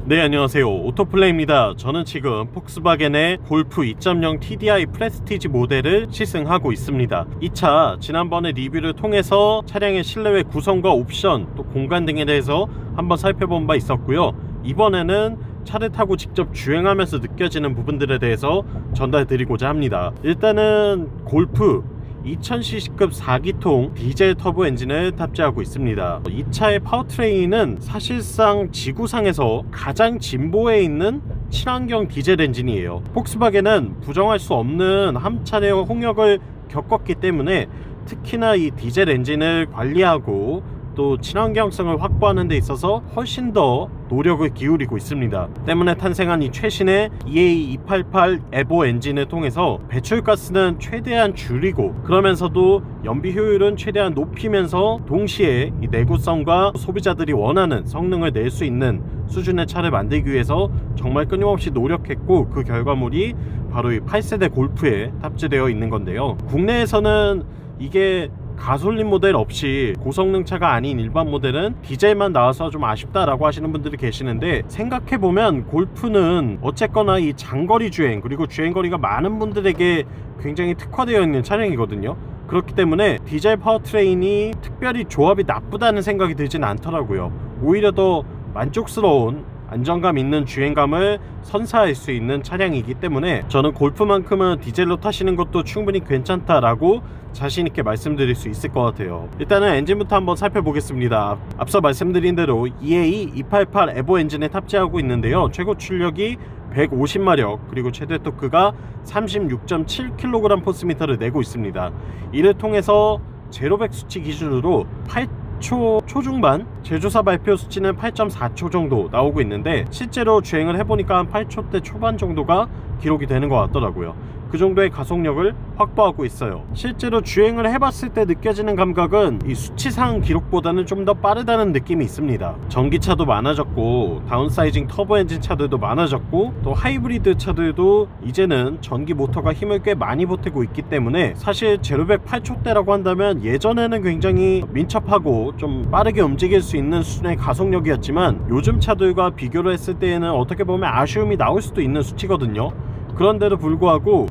네, 안녕하세요. 오토플레이입니다. 저는 지금 폭스바겐의 골프 2.0 TDI 프레스티지 모델을 시승하고 있습니다. 이 차 지난번에 리뷰를 통해서 차량의 실내외 구성과 옵션, 또 공간 등에 대해서 한번 살펴본 바 있었고요. 이번에는 차를 타고 직접 주행하면서 느껴지는 부분들에 대해서 전달 드리고자 합니다. 일단은 골프 2000cc급 4기통 디젤 터보 엔진을 탑재하고 있습니다. 이 차의 파워트레인은 사실상 지구상에서 가장 진보에 있는 친환경 디젤 엔진이에요. 폭스바겐은 부정할 수 없는 한 차례의 홍역을 겪었기 때문에 특히나 이 디젤 엔진을 관리하고 또 친환경성을 확보하는 데 있어서 훨씬 더 노력을 기울이고 있습니다. 때문에 탄생한 이 최신의 EA288 에보 엔진을 통해서 배출가스는 최대한 줄이고 그러면서도 연비 효율은 최대한 높이면서 동시에 이 내구성과 소비자들이 원하는 성능을 낼 수 있는 수준의 차를 만들기 위해서 정말 끊임없이 노력했고, 그 결과물이 바로 이 8세대 골프에 탑재되어 있는 건데요. 국내에서는 이게 가솔린 모델 없이 고성능차가 아닌 일반 모델은 디젤만 나와서 좀 아쉽다라고 하시는 분들이 계시는데, 생각해보면 골프는 어쨌거나 이 장거리 주행 그리고 주행거리가 많은 분들에게 굉장히 특화되어 있는 차량이거든요. 그렇기 때문에 디젤 파워트레인이 특별히 조합이 나쁘다는 생각이 들진 않더라고요. 오히려 더 만족스러운 안정감 있는 주행감을 선사할 수 있는 차량이기 때문에 저는 골프만큼은 디젤로 타시는 것도 충분히 괜찮다라고 자신있게 말씀드릴 수 있을 것 같아요. 일단은 엔진부터 한번 살펴보겠습니다. 앞서 말씀드린 대로 EA288 에보 엔진에 탑재하고 있는데요. 최고 출력이 150마력 그리고 최대 토크가 36.7kg 포스미터를 내고 있습니다. 이를 통해서 제로백 수치 기준으로 8초 초중반, 제조사 발표 수치는 8.4초 정도 나오고 있는데 실제로 주행을 해보니까 한 8초대 초반 정도가 기록이 되는 것 같더라고요. 그 정도의 가속력을 확보하고 있어요. 실제로 주행을 해봤을 때 느껴지는 감각은 이 수치상 기록보다는 좀 더 빠르다는 느낌이 있습니다. 전기차도 많아졌고 다운사이징 터보 엔진 차들도 많아졌고 또 하이브리드 차들도 이제는 전기 모터가 힘을 꽤 많이 보태고 있기 때문에 사실 제로백 8초대라고 한다면 예전에는 굉장히 민첩하고 좀 빠르게 움직일 수 있는 수준의 가속력이었지만 요즘 차들과 비교를 했을 때에는 어떻게 보면 아쉬움이 나올 수도 있는 수치거든요. 그런데도 불구하고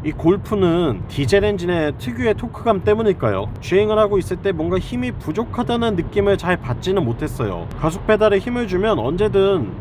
이 골프는 디젤 엔진의 특유의 토크감 때문일까요? 주행을 하고 있을 때 뭔가 힘이 부족하다는 느낌을 잘 받지는 못했어요. 가속 페달에 힘을 주면 언제든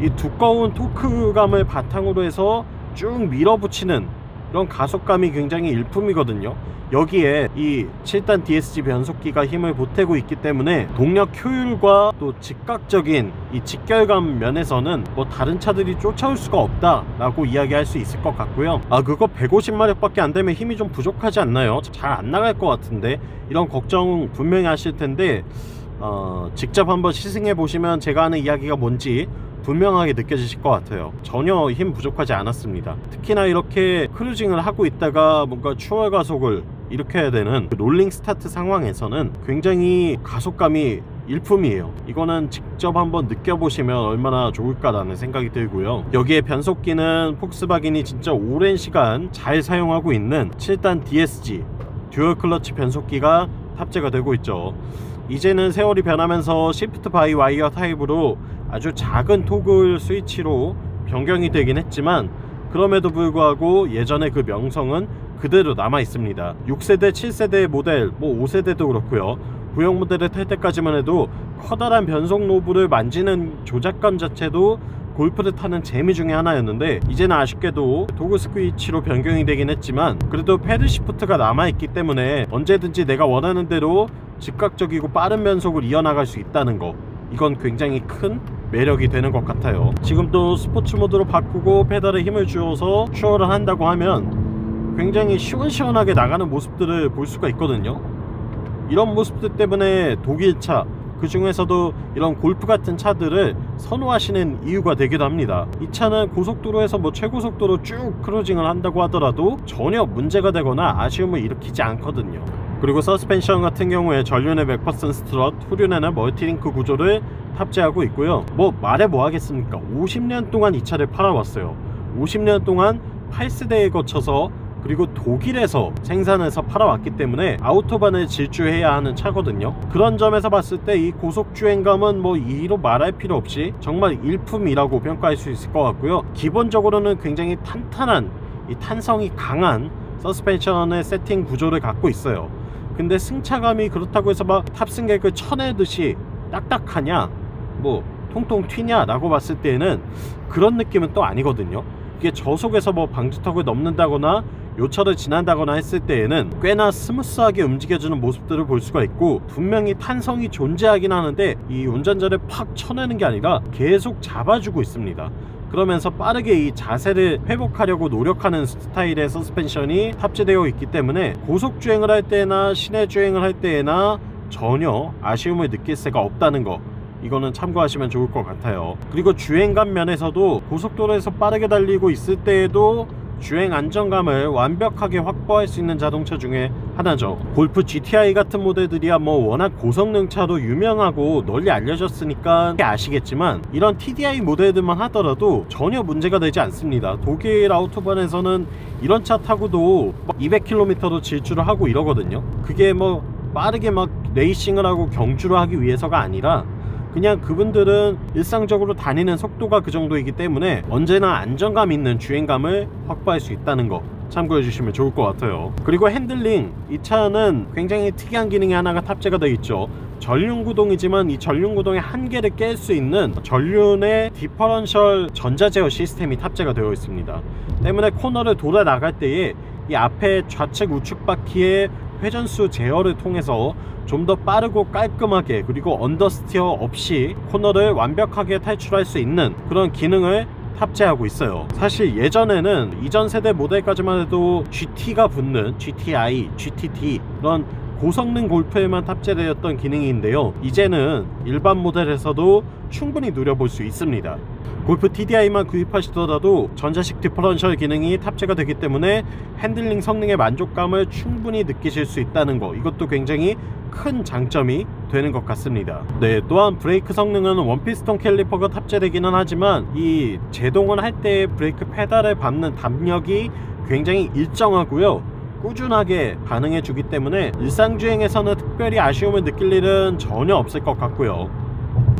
이 두꺼운 토크감을 바탕으로 해서 쭉 밀어붙이는 이런 가속감이 굉장히 일품이거든요. 여기에 이 7단 DSG 변속기가 힘을 보태고 있기 때문에 동력 효율과 또 즉각적인 이 직결감 면에서는 뭐 다른 차들이 쫓아올 수가 없다 라고 이야기할 수 있을 것 같고요. 그거 150마력 밖에 안 되면 힘이 좀 부족하지 않나요? 잘 안 나갈 것 같은데, 이런 걱정 분명히 하실 텐데 직접 한번 시승해 보시면 제가 하는 이야기가 뭔지 분명하게 느껴지실 것 같아요. 전혀 힘 부족하지 않았습니다. 특히나 이렇게 크루징을 하고 있다가 뭔가 추월 가속을 일으켜야 되는 롤링 스타트 상황에서는 굉장히 가속감이 일품이에요. 이거는 직접 한번 느껴보시면 얼마나 좋을까라는 생각이 들고요. 여기에 변속기는 폭스바겐이 진짜 오랜 시간 잘 사용하고 있는 7단 DSG 듀얼 클러치 변속기가 탑재가 되고 있죠. 이제는 세월이 변하면서 시프트 바이 와이어 타입으로 아주 작은 토글 스위치로 변경이 되긴 했지만 그럼에도 불구하고 예전의 그 명성은 그대로 남아 있습니다. 6세대, 7세대 모델, 뭐 5세대도 그렇고요. 구형 모델을 탈 때까지만 해도 커다란 변속 노브를 만지는 조작감 자체도 골프를 타는 재미 중에 하나였는데, 이제는 아쉽게도 도그 스위치로 변경이 되긴 했지만 그래도 패드 시프트가 남아있기 때문에 언제든지 내가 원하는 대로 즉각적이고 빠른 변속을 이어나갈 수 있다는 거, 이건 굉장히 큰 매력이 되는 것 같아요. 지금 또 스포츠 모드로 바꾸고 페달에 힘을 주어서 추월을 한다고 하면 굉장히 시원시원하게 나가는 모습들을 볼 수가 있거든요. 이런 모습들 때문에 독일차, 그 중에서도 이런 골프 같은 차들을 선호하시는 이유가 되기도 합니다. 이 차는 고속도로에서 뭐 최고속도로 쭉 크루징을 한다고 하더라도 전혀 문제가 되거나 아쉬움을 일으키지 않거든요. 그리고 서스펜션 같은 경우에 전륜에 맥퍼슨 스트럿, 후륜에는 멀티링크 구조를 탑재하고 있고요. 뭐 말해 뭐 하겠습니까? 50년 동안 이 차를 팔아왔어요. 50년 동안 8세대에 거쳐서 그리고 독일에서 생산해서 팔아왔기 때문에 아우토반을 질주해야 하는 차거든요. 그런 점에서 봤을 때 이 고속주행감은 뭐 이로 말할 필요 없이 정말 일품이라고 평가할 수 있을 것 같고요. 기본적으로는 굉장히 탄탄한, 이 탄성이 강한 서스펜션의 세팅 구조를 갖고 있어요. 근데 승차감이 그렇다고 해서 막 탑승객을 쳐내듯이 딱딱하냐, 뭐 통통 튀냐 라고 봤을 때는 그런 느낌은 또 아니거든요. 이게 저속에서 뭐 방지턱을 넘는다거나 요철을 지난다거나 했을 때에는 꽤나 스무스하게 움직여주는 모습들을 볼 수가 있고, 분명히 탄성이 존재하긴 하는데 이 운전자를 팍 쳐내는 게 아니라 계속 잡아주고 있습니다. 그러면서 빠르게 이 자세를 회복하려고 노력하는 스타일의 서스펜션이 탑재되어 있기 때문에 고속주행을 할 때나 시내주행을 할 때나 전혀 아쉬움을 느낄 새가 없다는 거, 이거는 참고하시면 좋을 것 같아요. 그리고 주행감 면에서도 고속도로에서 빠르게 달리고 있을 때에도 주행 안정감을 완벽하게 확보할 수 있는 자동차 중에 하나죠. 골프 GTI 같은 모델들이야 뭐 워낙 고성능차로 유명하고 널리 알려졌으니까 아시겠지만, 이런 TDI 모델들만 하더라도 전혀 문제가 되지 않습니다. 독일 아우토반에서는 이런 차 타고도 200km로 질주를 하고 이러거든요. 그게 뭐 빠르게 막 레이싱을 하고 경주를 하기 위해서가 아니라 그냥 그분들은 일상적으로 다니는 속도가 그 정도이기 때문에 언제나 안정감 있는 주행감을 확보할 수 있다는 거 참고해 주시면 좋을 것 같아요. 그리고 핸들링, 이 차는 굉장히 특이한 기능이 하나가 탑재가 되어 있죠. 전륜구동이지만 이 전륜구동의 한계를 깰 수 있는 전륜의 디퍼런셜 전자제어 시스템이 탑재가 되어 있습니다. 때문에 코너를 돌아 나갈 때에 이 앞에 좌측 우측 바퀴의 회전수 제어를 통해서 좀 더 빠르고 깔끔하게, 그리고 언더스티어 없이 코너를 완벽하게 탈출할 수 있는 그런 기능을 탑재하고 있어요. 사실 예전에는 이전 세대 모델까지만 해도 GT가 붙는 GTI, GTD 그런 고성능 골프에만 탑재되었던 기능인데요, 이제는 일반 모델에서도 충분히 누려볼 수 있습니다. 골프 TDI만 구입하시더라도 전자식 디퍼런셜 기능이 탑재가 되기 때문에 핸들링 성능의 만족감을 충분히 느끼실 수 있다는 거, 이것도 굉장히 큰 장점이 되는 것 같습니다. 네, 또한 브레이크 성능은 원피스톤 캘리퍼가 탑재되기는 하지만 이 제동을 할 때 브레이크 페달을 밟는 담력이 굉장히 일정하고요, 꾸준하게 반응해 주기 때문에 일상주행에서는 특별히 아쉬움을 느낄 일은 전혀 없을 것 같고요.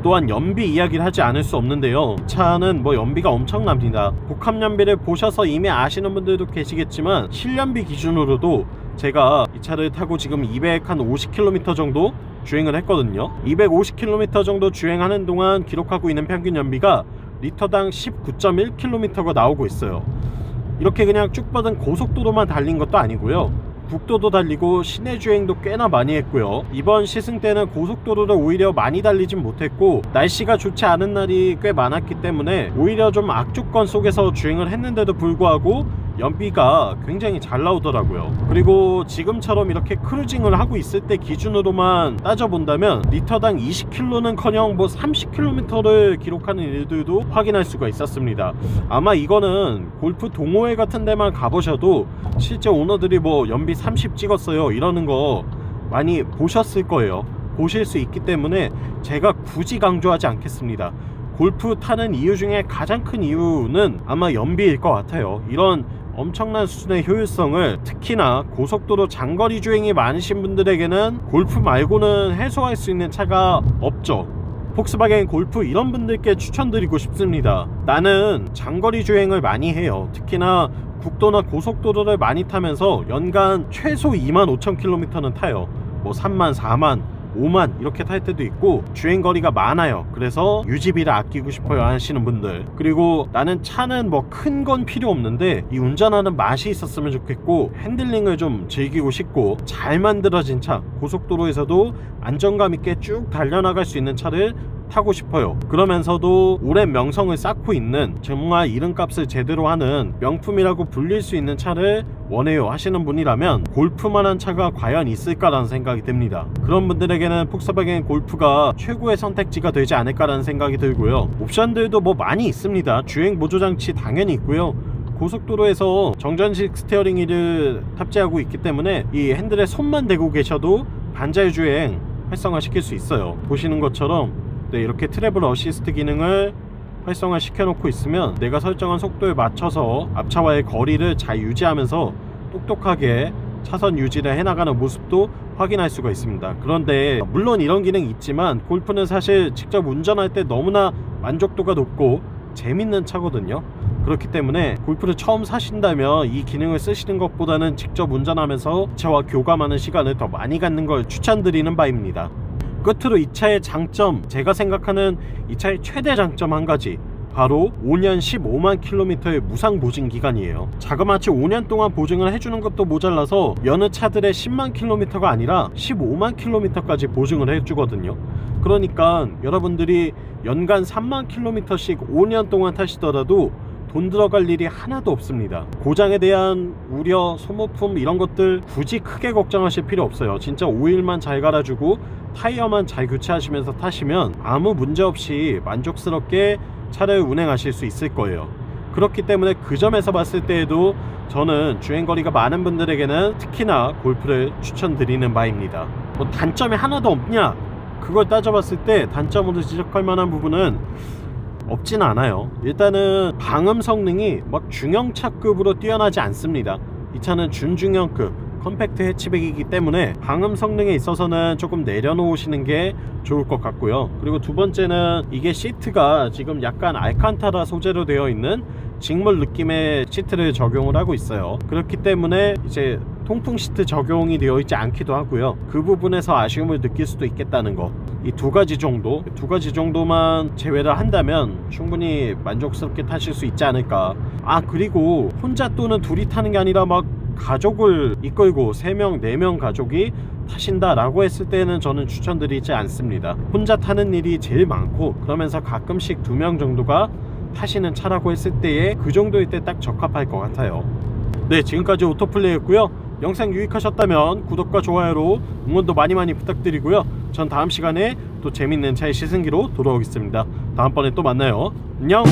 또한 연비 이야기를 하지 않을 수 없는데요, 이 차는 뭐 연비가 엄청납니다. 복합 연비를 보셔서 이미 아시는 분들도 계시겠지만 실연비 기준으로도 제가 이 차를 타고 지금 250km 정도 주행을 했거든요. 250km 정도 주행하는 동안 기록하고 있는 평균 연비가 리터당 19.1km가 나오고 있어요. 이렇게 그냥 쭉 뻗은 고속도로만 달린 것도 아니고요, 국도도 달리고 시내 주행도 꽤나 많이 했고요. 이번 시승 때는 고속도로를 오히려 많이 달리진 못했고 날씨가 좋지 않은 날이 꽤 많았기 때문에 오히려 좀 악조건 속에서 주행을 했는데도 불구하고 연비가 굉장히 잘 나오더라고요. 그리고 지금처럼 이렇게 크루징을 하고 있을 때 기준으로만 따져본다면 리터당 20km는 커녕 뭐 30km를 기록하는 일들도 확인할 수가 있었습니다. 아마 이거는 골프 동호회 같은 데만 가보셔도 실제 오너들이 뭐 연비 30 찍었어요 이러는 거 많이 보셨을 거예요. 보실 수 있기 때문에 제가 굳이 강조하지 않겠습니다. 골프 타는 이유 중에 가장 큰 이유는 아마 연비일 것 같아요. 이런 엄청난 수준의 효율성을 특히나 고속도로 장거리 주행이 많으신 분들에게는 골프 말고는 해소할 수 있는 차가 없죠. 폭스바겐 골프 이런 분들께 추천드리고 싶습니다. 나는 장거리 주행을 많이 해요. 특히나 국도나 고속도로를 많이 타면서 연간 최소 25,000km는 타요. 뭐 3만, 4만, 5만 이렇게 탈 때도 있고 주행거리가 많아요. 그래서 유지비를 아끼고 싶어요 하시는 분들, 그리고 나는 차는 뭐 큰 건 필요 없는데 이 운전하는 맛이 있었으면 좋겠고 핸들링을 좀 즐기고 싶고 잘 만들어진 차, 고속도로에서도 안정감 있게 쭉 달려나갈 수 있는 차를 타고 싶어요. 그러면서도 오랜 명성을 쌓고 있는, 정말 이름값을 제대로 하는 명품이라고 불릴 수 있는 차를 원해요 하시는 분이라면 골프만한 차가 과연 있을까라는 생각이 듭니다. 그런 분들에게는 폭스바겐 골프가 최고의 선택지가 되지 않을까라는 생각이 들고요. 옵션들도 뭐 많이 있습니다. 주행 보조장치 당연히 있고요. 고속도로에서 정전식 스티어링 휠을 탑재하고 있기 때문에 이 핸들에 손만 대고 계셔도 반자율 주행 활성화 시킬 수 있어요. 보시는 것처럼 네, 이렇게 트래블 어시스트 기능을 활성화 시켜 놓고 있으면 내가 설정한 속도에 맞춰서 앞차와의 거리를 잘 유지하면서 똑똑하게 차선 유지를 해나가는 모습도 확인할 수가 있습니다. 그런데 물론 이런 기능이 있지만 골프는 사실 직접 운전할 때 너무나 만족도가 높고 재밌는 차거든요. 그렇기 때문에 골프를 처음 사신다면 이 기능을 쓰시는 것보다는 직접 운전하면서 차와 교감하는 시간을 더 많이 갖는 걸 추천드리는 바입니다. 끝으로 이 차의 장점, 제가 생각하는 이 차의 최대 장점 한 가지, 바로 5년 15만 킬로미터의 무상 보증 기간이에요. 자그마치 5년 동안 보증을 해주는 것도 모자라서 여느 차들의 10만 킬로미터가 아니라 15만 킬로미터까지 보증을 해주거든요. 그러니까 여러분들이 연간 3만 킬로미터씩 5년 동안 타시더라도 돈 들어갈 일이 하나도 없습니다. 고장에 대한 우려, 소모품 이런 것들 굳이 크게 걱정하실 필요 없어요. 진짜 오일만 잘 갈아주고 타이어만 잘 교체하시면서 타시면 아무 문제 없이 만족스럽게 차를 운행하실 수 있을 거예요. 그렇기 때문에 그 점에서 봤을 때에도 저는 주행거리가 많은 분들에게는 특히나 골프를 추천드리는 바입니다. 뭐 단점이 하나도 없냐? 그걸 따져봤을 때 단점으로 지적할 만한 부분은 없지는 않아요. 일단은 방음 성능이 막 중형차급으로 뛰어나지 않습니다. 이 차는 준중형급 컴팩트 해치백이기 때문에 방음 성능에 있어서는 조금 내려놓으시는 게 좋을 것 같고요. 그리고 두 번째는 이게 시트가 지금 약간 알칸타라 소재로 되어 있는 직물 느낌의 시트를 적용을 하고 있어요. 그렇기 때문에 이제 통풍 시트 적용이 되어 있지 않기도 하고요. 그 부분에서 아쉬움을 느낄 수도 있겠다는 거, 이 두 가지 정도만 제외를 한다면 충분히 만족스럽게 타실 수 있지 않을까. 그리고 혼자 또는 둘이 타는 게 아니라 막 가족을 이끌고 3명, 4명 가족이 타신다 라고 했을 때는 저는 추천드리지 않습니다. 혼자 타는 일이 제일 많고 그러면서 가끔씩 2명 정도가 타시는 차라고 했을 때에 그 정도일 때 딱 적합할 것 같아요. 네, 지금까지 오토플레이였고요. 영상 유익하셨다면 구독과 좋아요로 응원도 많이 부탁드리고요. 전 다음 시간에 또 재밌는 차의 시승기로 돌아오겠습니다. 다음번에 또 만나요. 안녕.